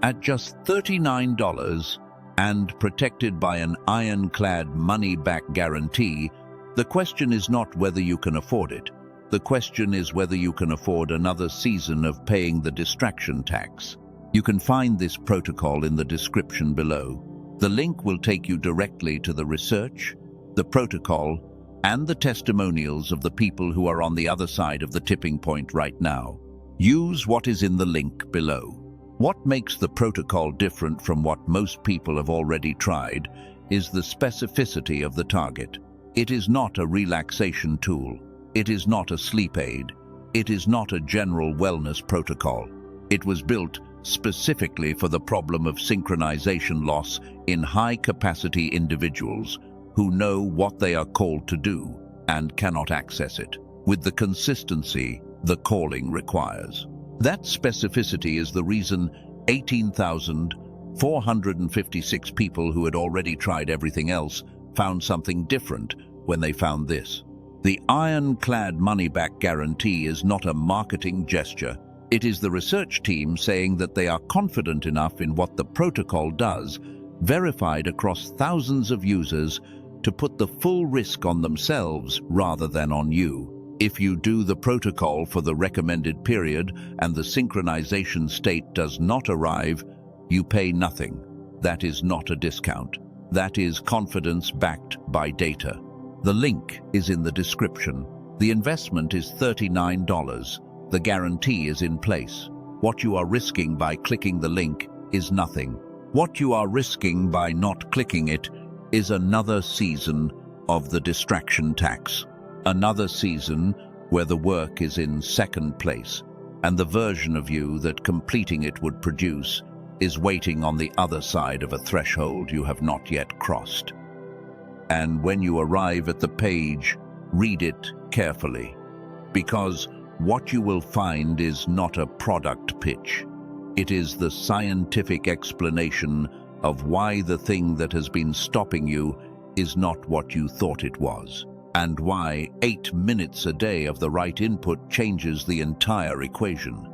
At just $39 and protected by an ironclad money-back guarantee, the question is not whether you can afford it. The question is whether you can afford another season of paying the distraction tax. You can find this protocol in the description below. The link will take you directly to the research, the protocol, and the testimonials of the people who are on the other side of the tipping point right now. Use what is in the link below. What makes the protocol different from what most people have already tried is the specificity of the target. It is not a relaxation tool. It is not a sleep aid. It is not a general wellness protocol. It was built specifically for the problem of synchronization loss in high-capacity individuals who know what they are called to do and cannot access it with the consistency the calling requires. That specificity is the reason 18,456 people who had already tried everything else found something different when they found this. The ironclad money-back guarantee is not a marketing gesture. It is the research team saying that they are confident enough in what the protocol does, verified across thousands of users, to put the full risk on themselves rather than on you. If you do the protocol for the recommended period and the synchronization state does not arrive, you pay nothing. That is not a discount. That is confidence backed by data. The link is in the description. The investment is $39. The guarantee is in place. What you are risking by clicking the link is nothing. What you are risking by not clicking it is another season of the distraction tax. Another season where the work is in second place, and the version of you that completing it would produce is waiting on the other side of a threshold you have not yet crossed. And when you arrive at the page, read it carefully, because what you will find is not a product pitch. It is the scientific explanation of why the thing that has been stopping you is not what you thought it was, and why 8 minutes a day of the right input changes the entire equation.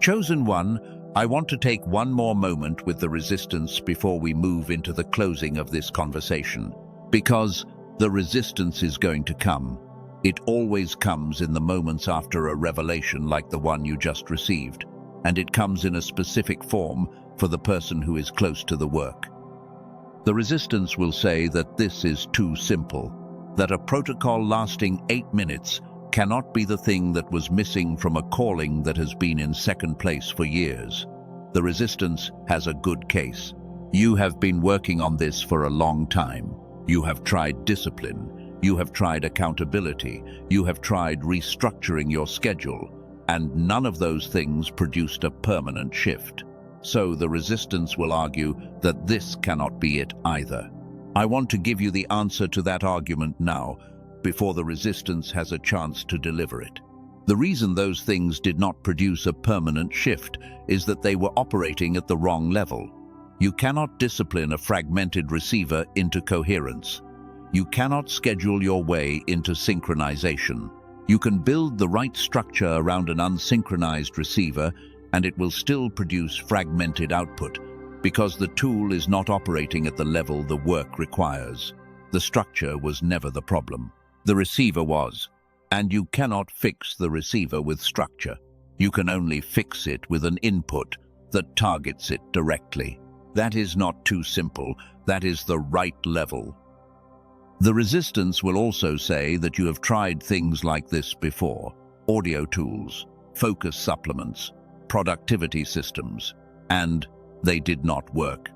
Chosen one, I want to take one more moment with the resistance before we move into the closing of this conversation, because the resistance is going to come. It always comes in the moments after a revelation like the one you just received, and it comes in a specific form for the person who is close to the work. The resistance will say that this is too simple, that a protocol lasting 8 minutes cannot be the thing that was missing from a calling that has been in second place for years. The resistance has a good case. You have been working on this for a long time. You have tried discipline. You have tried accountability. You have tried restructuring your schedule, and none of those things produced a permanent shift. So the resistance will argue that this cannot be it either. I want to give you the answer to that argument now, before the resistance has a chance to deliver it. The reason those things did not produce a permanent shift is that they were operating at the wrong level. You cannot discipline a fragmented receiver into coherence. You cannot schedule your way into synchronization. You can build the right structure around an unsynchronized receiver, and it will still produce fragmented output, because the tool is not operating at the level the work requires. The structure was never the problem. The receiver was, and you cannot fix the receiver with structure. You can only fix it with an input that targets it directly. That is not too simple. That is the right level. The resistance will also say that you have tried things like this before: audio tools, focus supplements, productivity systems, and they did not work.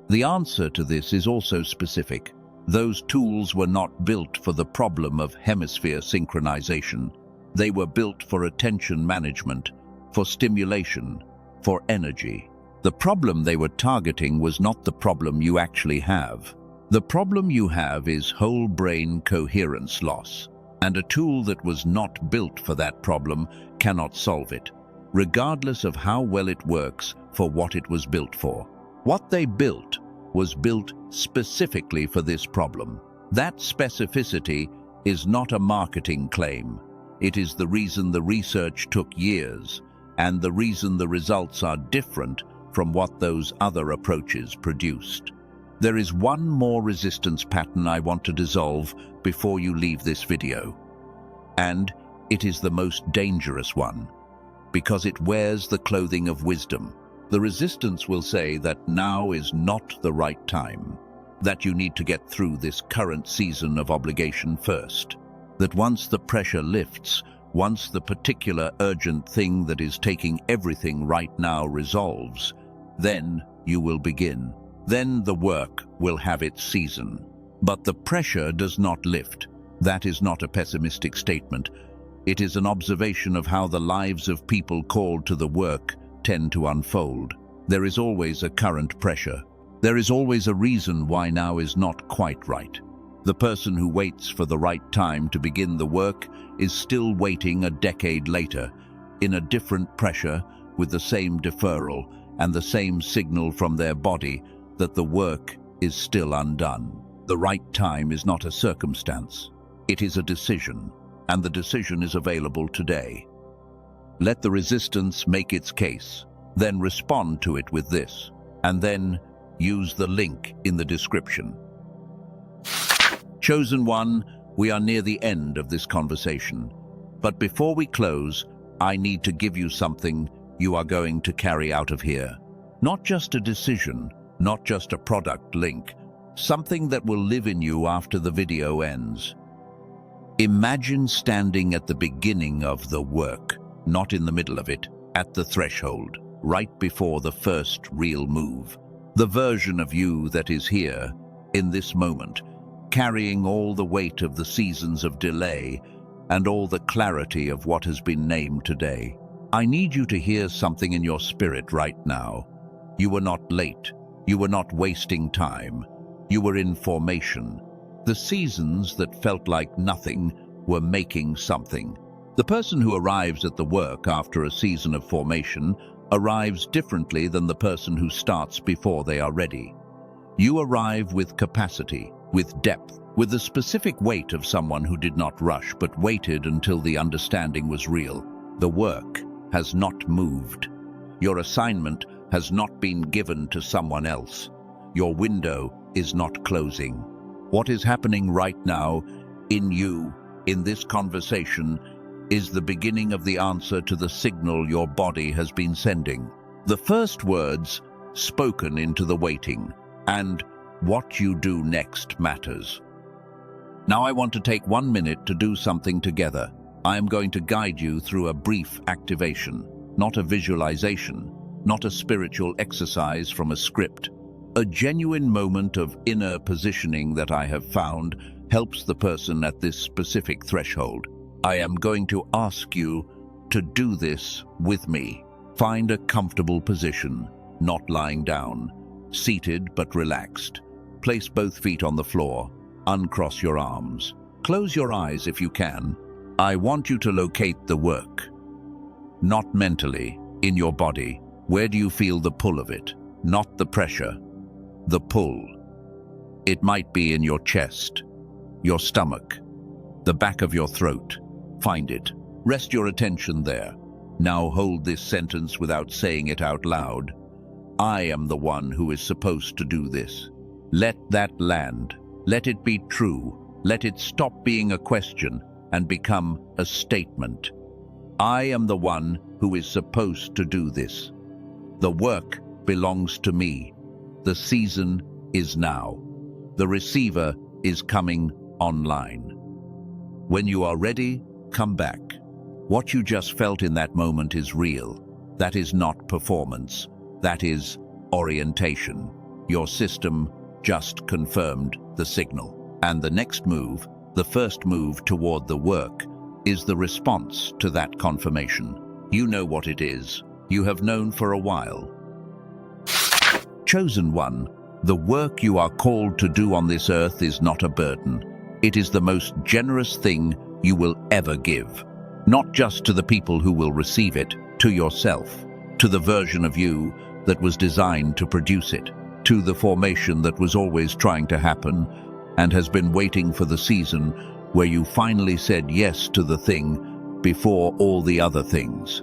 The answer to this is also specific. Those tools were not built for the problem of hemisphere synchronization. They were built for attention management, for stimulation, for energy. The problem they were targeting was not the problem you actually have. The problem you have is whole brain coherence loss, and a tool that was not built for that problem cannot solve it, regardless of how well it works for what it was built for. What they built was built specifically for this problem. That specificity is not a marketing claim. It is the reason the research took years, and the reason the results are different from what those other approaches produced. There is one more resistance pattern I want to dissolve before you leave this video, and it is the most dangerous one, because it wears the clothing of wisdom. The resistance will say that now is not the right time, that you need to get through this current season of obligation first, that once the pressure lifts, once the particular urgent thing that is taking everything right now resolves, then you will begin. Then the work will have its season. But the pressure does not lift. That is not a pessimistic statement. It is an observation of how the lives of people called to the work tend to unfold. There is always a current pressure. There is always a reason why now is not quite right. The person who waits for the right time to begin the work is still waiting a decade later, in a different pressure, with the same deferral and the same signal from their body that the work is still undone. The right time is not a circumstance. It is a decision, and the decision is available today. Let the resistance make its case, then respond to it with this, and then use the link in the description. Chosen one, we are near the end of this conversation. But before we close, I need to give you something you are going to carry out of here. Not just a decision, not just a product link, something that will live in you after the video ends. Imagine standing at the beginning of the work, not in the middle of it, at the threshold, right before the first real move. The version of you that is here, in this moment, carrying all the weight of the seasons of delay and all the clarity of what has been named today. I need you to hear something in your spirit right now. You were not late. You were not wasting time. You were in formation. The seasons that felt like nothing were making something. The person who arrives at the work after a season of formation arrives differently than the person who starts before they are ready. You arrive with capacity, with depth, with the specific weight of someone who did not rush but waited until the understanding was real. The work has not moved. Your assignment has not been given to someone else. Your window is not closing. What is happening right now in you, in this conversation, is the beginning of the answer to the signal your body has been sending. The first words spoken into the waiting, and what you do next matters. Now I want to take 1 minute to do something together. I am going to guide you through a brief activation, not a visualization, not a spiritual exercise from a script. A genuine moment of inner positioning that I have found helps the person at this specific threshold. I am going to ask you to do this with me. Find a comfortable position, not lying down, seated but relaxed. Place both feet on the floor. Uncross your arms. Close your eyes if you can. I want you to locate the work. Not mentally, in your body. Where do you feel the pull of it? Not the pressure. The pull. It might be in your chest, your stomach, the back of your throat. Find it. Rest your attention there. Now hold this sentence without saying it out loud. I am the one who is supposed to do this. Let that land. Let it be true. Let it stop being a question and become a statement. I am the one who is supposed to do this. The work belongs to me. The season is now. The receiver is coming online. When you are ready, come back. What you just felt in that moment is real. That is not performance. That is orientation. Your system just confirmed the signal. And the next move, the first move toward the work, is the response to that confirmation. You know what it is. You have known for a while. Chosen one, the work you are called to do on this earth is not a burden. It is the most generous thing you will ever give. Not just to the people who will receive it, to yourself, to the version of you that was designed to produce it, to the formation that was always trying to happen and has been waiting for the season where you finally said yes to the thing before all the other things.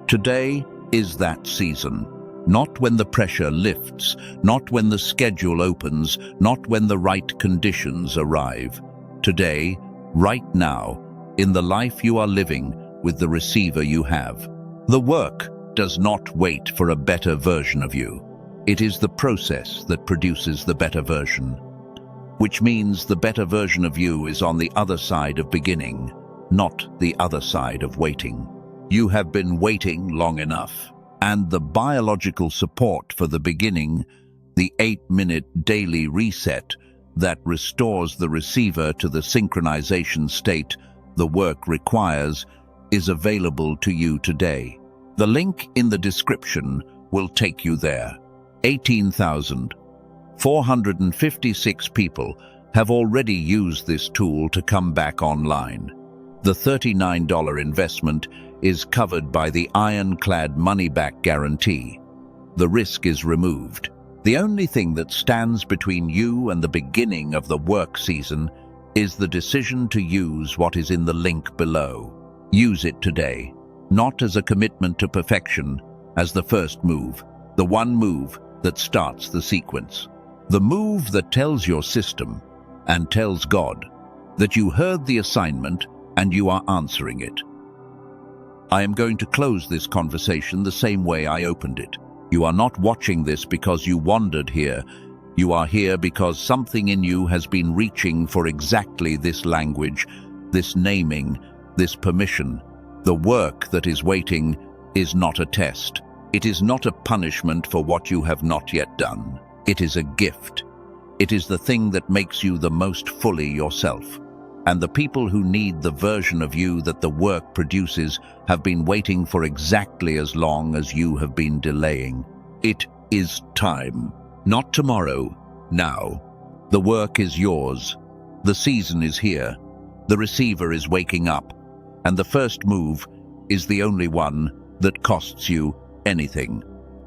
Today is that season. Not when the pressure lifts, not when the schedule opens, not when the right conditions arrive. Today, right now, in the life you are living with the receiver you have. The work does not wait for a better version of you. It is the process that produces the better version, which means the better version of you is on the other side of beginning, not the other side of waiting. You have been waiting long enough, and the biological support for the beginning, the 8-minute daily reset that restores the receiver to the synchronization state the work requires, is available to you today. The link in the description will take you there. 18,000 456 people have already used this tool to come back online. The $39 investment is covered by the ironclad money-back guarantee. The risk is removed. The only thing that stands between you and the beginning of the work season is the decision to use what is in the link below. Use it today, not as a commitment to perfection, as the first move, the one move that starts the sequence. The move that tells your system and tells God that you heard the assignment and you are answering it. I am going to close this conversation the same way I opened it. You are not watching this because you wandered here. You are here because something in you has been reaching for exactly this language, this naming, this permission. The work that is waiting is not a test. It is not a punishment for what you have not yet done. It is a gift. It is the thing that makes you the most fully yourself. And the people who need the version of you that the work produces have been waiting for exactly as long as you have been delaying. It is time. Not tomorrow, now. The work is yours. The season is here. The receiver is waking up. And the first move is the only one that costs you anything.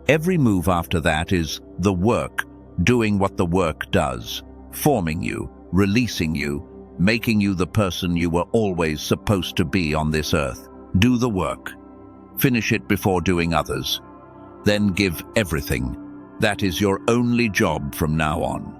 Every move after that is the work, doing what the work does, forming you, releasing you, making you the person you were always supposed to be on this earth. Do the work. Finish it before doing others. Then give everything. That is your only job from now on.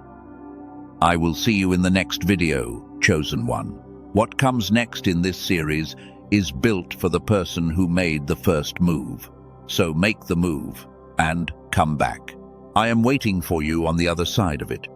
I will see you in the next video, chosen one. What comes next in this series is built for the person who made the first move. So make the move and come back. I am waiting for you on the other side of it.